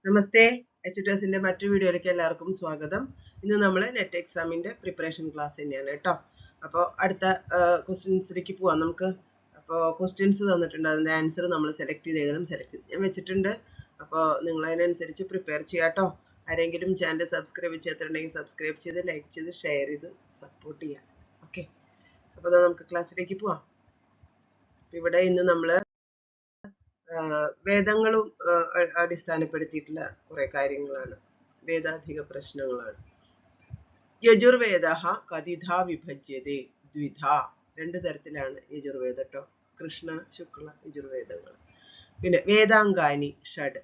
നമസ്തേ, HTSന്റെ മറ്റൊരു വീഡിയോയിലേക്ക് എല്ലാവർക്കും സ്വാഗതം. ഇന്ന് നമ്മൾ നെറ്റ് എക്സാമിന്റെ പ്രിപ്പറേഷൻ ക്ലാസ് തന്നെയാണ് കേട്ടോ. അപ്പോൾ അടുത്ത ക്വസ്റ്റ്യൻസിലേക്ക് പോവാം നമുക്ക്. അപ്പോൾ ക്വസ്റ്റ്യൻസ് തന്നിട്ടുണ്ട്, അതിന്റെ ആൻസർ നമ്മൾ സെലക്ട് ഞാൻ വെച്ചിട്ടുണ്ട്. അപ്പോൾ നിങ്ങൾ അതിനനുസരിച്ച് പ്രിപ്പയർ ചെയ്യാം കേട്ടോ. ആരെങ്കിലും ചാനൽ സബ്സ്ക്രൈബ് ചെയ്തിട്ടുണ്ടെങ്കിൽ സബ്സ്ക്രൈബ് ചെയ്ത് ലൈക്ക് ചെയ്ത് ഷെയർ ചെയ്ത് സപ്പോർട്ട് ചെയ്യാം. ഓക്കെ, അപ്പോൾ നമുക്ക് ക്ലാസ്സിലേക്ക് പോവാം. ഇവിടെ ഇന്ന് നമ്മൾ വേദങ്ങളും അടിസ്ഥാനപ്പെടുത്തിയിട്ടുള്ള കുറെ കാര്യങ്ങളാണ്, വേദാധിക പ്രശ്നങ്ങളാണ്. യജുർവേദ കതിധ വിഭജ്യതേ ദ്വിധ, രണ്ട് തരത്തിലാണ് യജുർവേദ കേട്ടോ, കൃഷ്ണ ശുക്ല യജുർവേദങ്ങൾ. പിന്നെ വേദാംഗാനി ഷഡ്,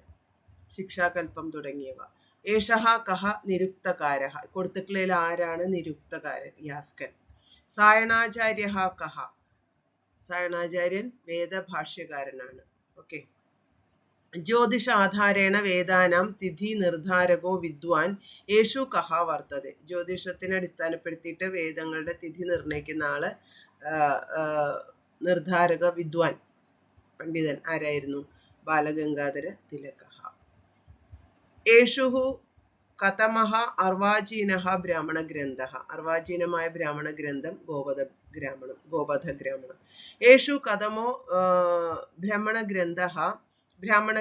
ശിക്ഷാകൽപ്പം തുടങ്ങിയവ. ഏഷഹ കഹ നിരുക്തകാരഃ, കൊടുത്തിട്ടുള്ളതിൽ ആരാണ് നിരുക്തകാരൻ? യാസ്കൻ. സായണാചാര്യ കഹ, സായണാചാര്യൻ വേദഭാഷ്യകാരനാണ്. ഓക്കെ. ജ്യോതിഷ ആധാരേണ വേദാനാം തിഥി നിർധാരകോ വിദ്വാൻ യേശു കഹ വർത്തതെ, ജ്യോതിഷത്തിനെ അടിസ്ഥാനപ്പെടുത്തിയിട്ട് വേദങ്ങളുടെ തിഥി നിർണയിക്കുന്ന ആള് നിർധാരക വിദ്വാൻ പണ്ഡിതൻ ആരായിരുന്നു? ബാലഗംഗാധര തിലകഃ. യേശുഹു കതമഃ അർവാചീനഃ ബ്രാഹ്മണ ഗ്രന്ഥഃ, അർവാചീനമായ ബ്രാഹ്മണ ഗ്രന്ഥം ഗോപഥ ഗ്രാമണം. യേശു കതമോ ബ്രാഹ്മണ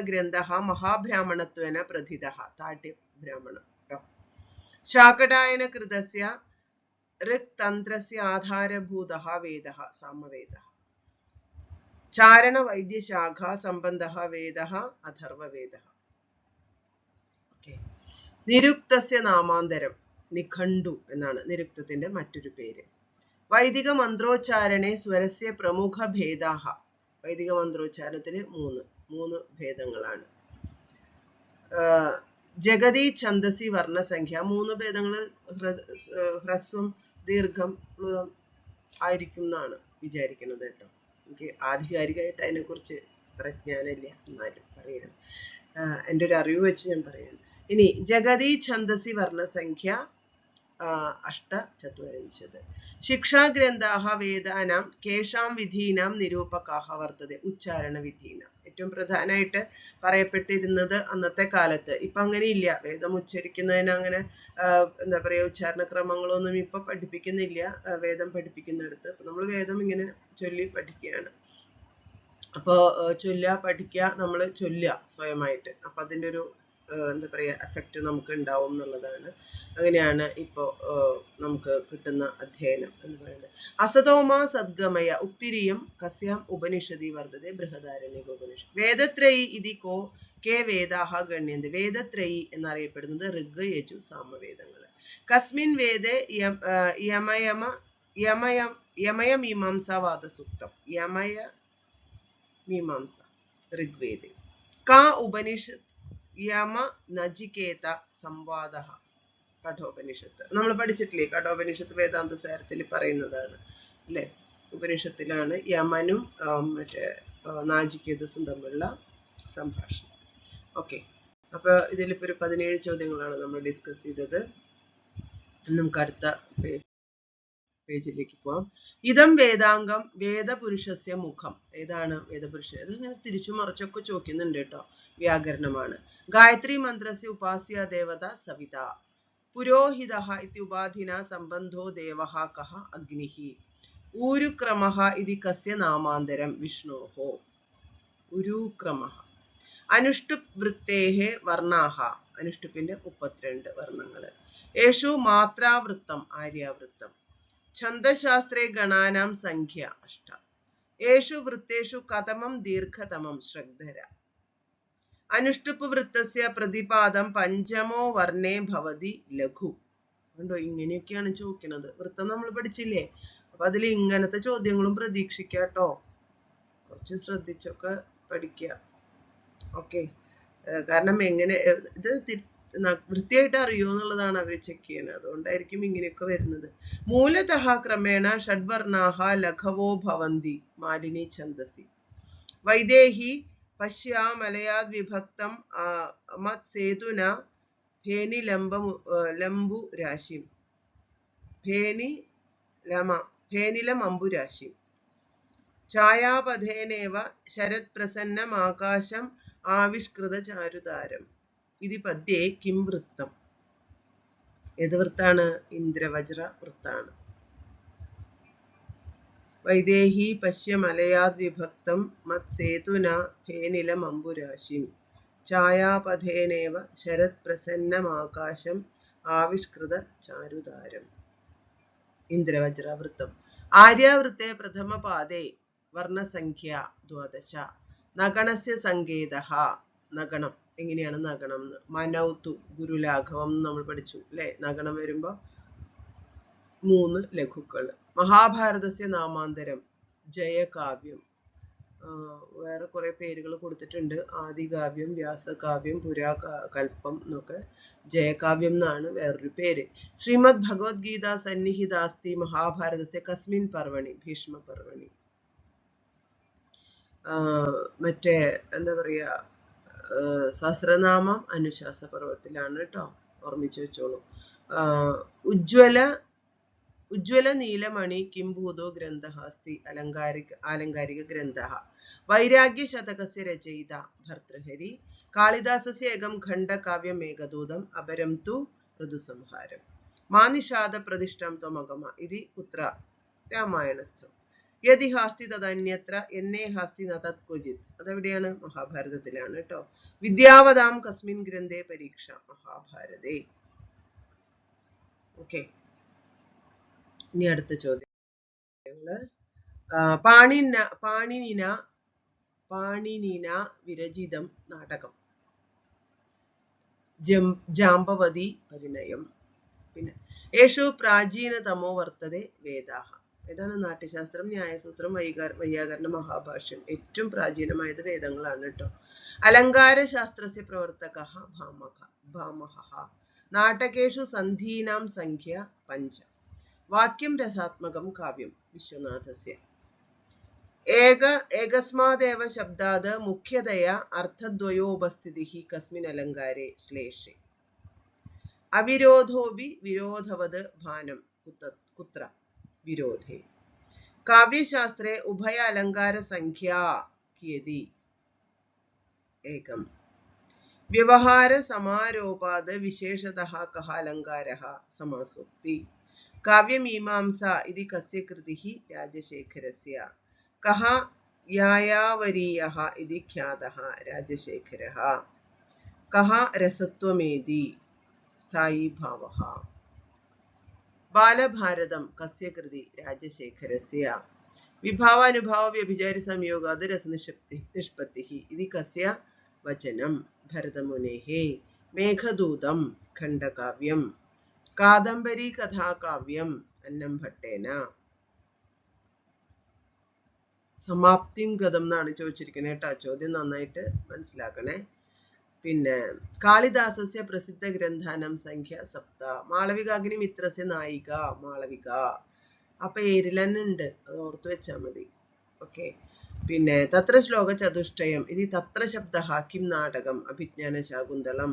ഗ്രന്ഥഃ മഹാബ്രാഹ്മണത്വേന പ്രഥിതഃ, താട്യ ബ്രാഹ്മണം. ശാകടായന കൃതസ്യ ഋക് തന്ത്രസ്യ ആധാരഭൂതഃ വേദഃ സാമവേദഃ. ചാരണ വൈദ്യശാഖാ സംബന്ധഃ വേദഃ അഥർവവേദഃ. നിരുക്തസ്യ നാമാന്തരം നിഘണ്ടു എന്നാണ് നിരുക്തത്തിന്റെ മറ്റൊരു പേര്. വൈദിക മന്ത്രോച്ചാരണേ സ്വരസ്യ പ്രമുഖ ഭേദാഹ, വൈദിക മന്ത്രോച്ചാരണത്തിന് മൂന്ന് ഭേദങ്ങളാണ്. ജഗതി ഛന്ദസി വർണ്ണസംഖ്യ, മൂന്ന് ഭേദങ്ങൾ ഹ്രസ്വം ദീർഘം പ്ലുതം ആയിരിക്കും എന്നാണ് വിചാരിക്കുന്നത് കേട്ടോ. എനിക്ക് ആധികാരികമായിട്ട് അതിനെക്കുറിച്ച് അത്ര ജ്ഞാനമില്ല, എന്നാലും പറയണം, എൻ്റെ ഒരു അറിവ് വെച്ച് ഞാൻ പറയണം. ഇനി ജഗതി ഛന്ദസി വർണ്ണസംഖ്യ അഷ്ടചത്വരിംശത്. ശിക്ഷാഗ്രന്ഥാഃ വേദാനാം കേഷാം വിധീനാം നിരൂപകാഃ വർത്തതെ ഉച്ചാരണ വിധീനാം. ഏറ്റവും പ്രധാനമായിട്ട് പറയപ്പെട്ടിരുന്നത് അന്നത്തെ കാലത്ത്, ഇപ്പൊ അങ്ങനെയില്ല, വേദം ഉച്ചരിക്കുന്നതിന് അങ്ങനെ എന്താ പറയുക ഉച്ചാരണ ക്രമങ്ങളൊന്നും ഇപ്പൊ പഠിപ്പിക്കുന്നില്ല. വേദം പഠിപ്പിക്കുന്നിടത്ത് നമ്മൾ വേദം ഇങ്ങനെ ചൊല്ലി പഠിക്കുകയാണ്. അപ്പോൾ പഠിക്കുക, നമ്മൾ ചൊല്ലുക സ്വയമായിട്ട്. അപ്പൊ അതിൻ്റെ ഒരു എന്താ പറയുക എഫക്റ്റ് നമുക്ക് ഉണ്ടാവും എന്നുള്ളതാണ്. അങ്ങനെയാണ് ഇപ്പോൾ നമുക്ക് കിട്ടുന്ന അധ്യയനം എന്ന് പറയുന്നത്. അസതോമ സദ്ഗമയ ഉക്തിരിയം കസ്യാം ഉപനിഷദി വർദ്ധതെ ബൃഹദാരണ്യക ഉപനിഷത്ത്. വേദത്രയി ഇതി കേ വേദാഹ ഗണ്യന്തി, വേദത്രയി എന്നറിയപ്പെടുന്നത് ഋഗ് യജു സാമവേദങ്ങൾ. കസ്മിൻ വേദേ യമയമീമാംസ സൂക്തം, യമയമീമാംസ ഋഗ്വേദേ. കാ ഉപനിഷത്ത് യമ നചികേത സംവാദ കഠോപനിഷത്ത്. നമ്മൾ പഠിച്ചിട്ടില്ലേ, കഠോപനിഷത്ത് വേദാന്ത സാരത്തിൽ പറയുന്നതാണ് അല്ലെ. ഉപനിഷത്തിലാണ് യമനും മറ്റേ നാചികേതസും തമ്മിലുള്ള സംഭാഷണം. ഓക്കെ, അപ്പൊ ഇതിലിപ്പോ ഒരു 17 ചോദ്യങ്ങളാണ് നമ്മൾ ഡിസ്കസ് ചെയ്തത്. നമുക്ക് അടുത്ത പേജിലേക്ക് പോവാം. ഇതം വേദാംഗം വേദപുരുഷസ്യ മുഖം. ഏതാണ് വേദപുരുഷൻ? ഇത് ഇങ്ങനെ തിരിച്ചു മറിച്ചൊക്കെ ചോദിക്കുന്നുണ്ട് കേട്ടോ, വ്യാകരണമാണ്. ഗായത്രി മന്ത്രസ്യ ഉപാസ്യ ദേവത സവിത. പുരോഹിതഃ ഇത്യുപാധിന സംബന്ധോ ദേവഃ കഃ അഗ്നിഃ. ഊരുക്രമഃ ഇതി കസ്യ നാമാന്തരം വിഷ്ണോഃ. ഉരൂക്രമഃ. അനുഷ്ടുപ് വൃത്തേഃ വർണ്ണാഃ, അനുഷ്ടുപ്പിന്റെ 32 വർണ്ണങ്ങൾ. യേഷു മാത്രാവൃത്തം ആര്യാവൃത്തം. ഛന്ദശാസ്ത്രേ ഗണാനാം സംഖ്യ 8. യേഷു വൃത്തേഷു കതമം ദീർഘതമം ശ്രദ്ധര. അനുഷ്ടുപ്പ് വൃത്തസ്യ പ്രതിപാദം പഞ്ചമോ വർണ്ണേ ഭവതി ലഘു. കണ്ടോ, ഇങ്ങനെയൊക്കെയാണ് ചോദിക്കുന്നത്. വൃത്തം നമ്മൾ പഠിച്ചില്ലേ, അപ്പൊ അതിൽ ഇങ്ങനത്തെ ചോദ്യങ്ങളും പ്രതീക്ഷിക്കാട്ടോ, കുറച്ച് ശ്രദ്ധിച്ചൊക്കെ പഠിക്കുക. ഓക്കെ, കാരണം എങ്ങനെ ഇത് വൃത്തിയായിട്ട് അറിയോ എന്നുള്ളതാണ് അവർ ചെക്ക് ചെയ്യുന്നത്. അതുകൊണ്ടായിരിക്കും ഇങ്ങനെയൊക്കെ വരുന്നത്. മൂലതഃ ക്രമേണ ഷഡ്വർണ്ണാഃ ലഘവോ ഭവന്തി മാലിനി ഛന്ദസി. വൈദേഹി പശ്യാ മലയാദ് വിഭക്തം മത്സേതുന ഫേനിലംബുരാശിം ഫേനിലമംബുരാശിം. ഛായാപഥേനേവ ശരത് പ്രസന്നമാകാശം ആവിഷ്കൃത ചാരുതാരം. ഇതി പദ്യേ കിം വൃത്തം. ഏത് വൃത്താണ്? ഇന്ദ്രവജ്ര വൃത്താണ്. വൈദേഹി പശ്യ മലയാദ് വിഭക്തം മത്സേതുന ഫേനിലമംബുരാശിം ഛായാപഥേനേവ ശരത് പ്രസന്നമാകാശം ആവിഷ്കൃത ചാരുതാരം. ഇന്ദ്രവജ്രവൃത്തം. ആര്യാവൃത്തെ പ്രഥമപാദേ വർണ്ണസംഖ്യ ദ്വാദശ. നഗണസ്യ സങ്കേതഃ. നഗണം എങ്ങനെയാണ്? നഗണം മനൗതു ഗുരുലാഘവം നമ്മൾ പഠിച്ചു അല്ലെ? നഗണം വരുമ്പോ 3 ലഘുക്കൾ. മഹാഭാരതസ്യ നാമാന്തരം ജയകാവ്യം. വേറെ കുറെ പേരുകൾ കൊടുത്തിട്ടുണ്ട്. ആദികാവ്യം, വ്യാസകാവ്യം, പുരാകൽപ്പം എന്നൊക്കെ. ജയകാവ്യം എന്നാണ് വേറൊരു പേര്. ശ്രീമദ് ഭഗവത്ഗീത സന്നിഹിതാസ്തി മഹാഭാരതസ്യ കസ്മിൻ പർവണി? ഭീഷ്മ പർവണി. മറ്റേ എന്താ പറയാ, സഹസ്രനാമം അനുശാസ പർവത്തിലാണ് കേട്ടോ, ഓർമ്മിച്ചു വെച്ചോളൂ. ഉജ്ജ്വല നീലമണി കിംഭൂതോ ഗ്രന്ഥഃ അസ്തി ആലങ്കാരിക ഗ്രന്ഥഃ. വൈരാഗ്യ ശതകസ്യ രചയിത ഭർതൃഹരി. കാളിദാസസ്യ ഏകം ഖണ്ഡകാവ്യം മേഘദൂതം അപരം തു ഋതുസംഹാരം. മാനിഷാദ പ്രതിഷ്ഠം ത്വമഗമ ഇതി കുത്ര? രാമായണസ്ഥം. യതി ഹാസ്തി തദന്യത്ര എന്നേ ഹാസ്തി ന തത് ക്വചിത്. അതെവിടെയാണ്? മഹാഭാരതത്തിലാണ് കേട്ടോ. വിദ്യാവതാം കസ്മിൻ ഗ്രന്ഥേ പരീക്ഷ? മഹാഭാരതേ. ഓക്കെ, ഇനി അടുത്ത ചോദ്യം. പാണിനിന വിരചിതം നാടകം. ജാമ്പവതി പരിണയം. പിന്നെ യേശു പ്രാചീനതമോ വർത്തതെ വേദാഹ. ഏതാണ്? നാട്യശാസ്ത്രം, ന്യായസൂത്രം, വൈയാകരണ, മഹാഭാഷ്യം. ഏറ്റവും പ്രാചീനമായത് വേദങ്ങളാണ് കേട്ടോ. അലങ്കാരശാസ്ത്രസ്യ പ്രവർത്തകഃ ഭാമഹഃ. നാടകേഷു സന്ധീനാം സംഖ്യ 5. വാക്യം രസാത്മകം കാവ്യം വിശ്വനാഥസ്യ. ഏകസ്മാദേവ ശബ്ദാത് മുഖ്യതയാ അർത്ഥദ്വയോപസ്ഥിതിഃ കസ്മിൻ അലങ്കാരേ ശ്ലേഷേ. അവിരോധോപി വിരോധവത് ഭാനം കുത്ര? വിരോധേ. കാവ്യശാസ്ത്രേ ഉഭയ അലങ്കാര സംഖ്യാ കിയതി? ഏകം. വ്യവഹാര സമാരോപാത് വിശേഷതഃ കഃ അലങ്കാരഃ? സമാസോക്തി. കാവ്യമീമാംസ ഇതി കസ്യ കൃതിഃ? രാജശേഖരസ്യ. കഃ യായാവരീയഃ ഇതി ഖ്യാതഃ? രാജശേഖരഃ. കഃ രസത്വമേതി? സ്ഥായീഭാവഃ. ബാലഭാരതം കസ്യ കൃതി? രാജശേഖരസ്യ. വിഭാവാനുഭാവ വ്യഭിചാരി സംയോഗാത് രസനിഷ്പത്തിഃ ഇതി കസ്യ വചനം? ഭരതമുനേഃ. മേഘദൂതം ഖണ്ഡകാവ്യം. കാദംബരി കഥാകാവ്യം അന്നംഭട്ടേന. സമാപ്തിം ഗതം എന്നാണ് ചോദിച്ചിരിക്കുന്നത് കേട്ടോ. ചോദ്യം നന്നായിട്ട് മനസ്സിലാക്കണേ. പിന്നെ കാളിദാസസ്യ പ്രസിദ്ധ ഗ്രന്ഥാനം സംഖ്യ 7. മാളവികാഗ്നിമിത്രസ്യ നായിക മാളവിക. ആ പേരിൽ തന്നെ ഉണ്ട്, അത് ഓർത്തു വെച്ചാൽ മതി. ഓക്കെ. പിന്നെ തത്ര ശ്ലോക ചതുഷ്ടയം ഇത് തത്ര ശബ്ദഃ കിം നാടകം? അഭിജ്ഞാന ശാകുന്തളം.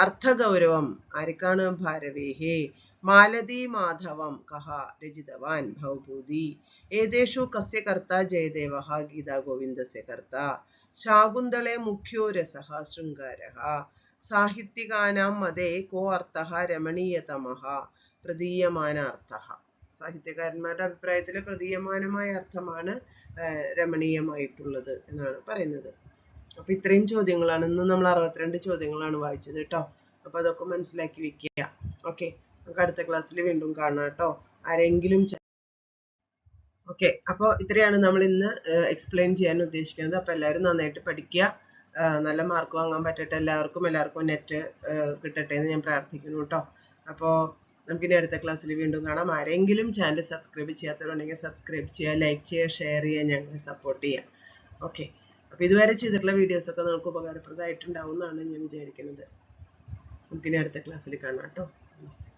അർത്ഥഗൗരവം ആർക്കാണ്? ഭാരവേഹേ. മാലതി മാധവം കഃ രചിതവാൻ? ഭവഭൂതി. ഏതേഷു കസ്യ കർത്ത ജയദേവഃ? ഗീതാ ഗോവിന്ദസ്യ കർത്ത. ശാകുന്തളേ മുഖ്യോ രസഃ ശൃംഗാരഃ. സാഹിത്യകാനാം മതേ കോ അർത്ഥഃ രമണീയതമഃ പ്രതീയമാനാർത്ഥഃ? സാഹിത്യകാരന്മാരുടെ അഭിപ്രായത്തിൽ പ്രതീയമാനമായ അർത്ഥമാണ് രമണീയമായിട്ടുള്ളത് എന്നാണ് പറയുന്നത്. അപ്പൊ ഇത്രയും ചോദ്യങ്ങളാണ് ഇന്ന് നമ്മൾ 62 ചോദ്യങ്ങളാണ് വായിച്ചത് കേട്ടോ. അപ്പൊ അതൊക്കെ മനസ്സിലാക്കി വെക്കുക. ഓക്കെ, നമുക്ക് അടുത്ത ക്ലാസ്സിൽ വീണ്ടും കാണാം കേട്ടോ. ആരെങ്കിലും ഓക്കെ, അപ്പോൾ ഇത്രയാണ് നമ്മൾ ഇന്ന് എക്സ്പ്ലെയിൻ ചെയ്യാൻ ഉദ്ദേശിക്കുന്നത്. അപ്പൊ എല്ലാവരും നന്നായിട്ട് പഠിക്കുക, നല്ല മാർക്ക് വാങ്ങാൻ പറ്റട്ടെ എല്ലാവർക്കും നെറ്റ് കിട്ടട്ടെ എന്ന് ഞാൻ പ്രാർത്ഥിക്കുന്നു കേട്ടോ. അപ്പോൾ നമുക്കിനി അടുത്ത ക്ലാസ്സിൽ വീണ്ടും കാണാം. ആരെങ്കിലും ചാനൽ സബ്സ്ക്രൈബ് ചെയ്യാത്തവരുണ്ടെങ്കിൽ സബ്സ്ക്രൈബ് ചെയ്യുക, ലൈക്ക് ചെയ്യുക, ഷെയർ ചെയ്യുക, ഞങ്ങളെ സപ്പോർട്ട് ചെയ്യുക. ഓക്കെ, അപ്പോൾ ഇതുവരെ ചെയ്തിട്ടുള്ള വീഡിയോസൊക്കെ നമുക്ക് ഉപകാരപ്രദമായിട്ടുണ്ടാവും എന്നാണ് ഞാൻ വിചാരിക്കുന്നത്. നമുക്കിനി അടുത്ത ക്ലാസ്സിൽ കാണാം കേട്ടോ. നമസ്തേ.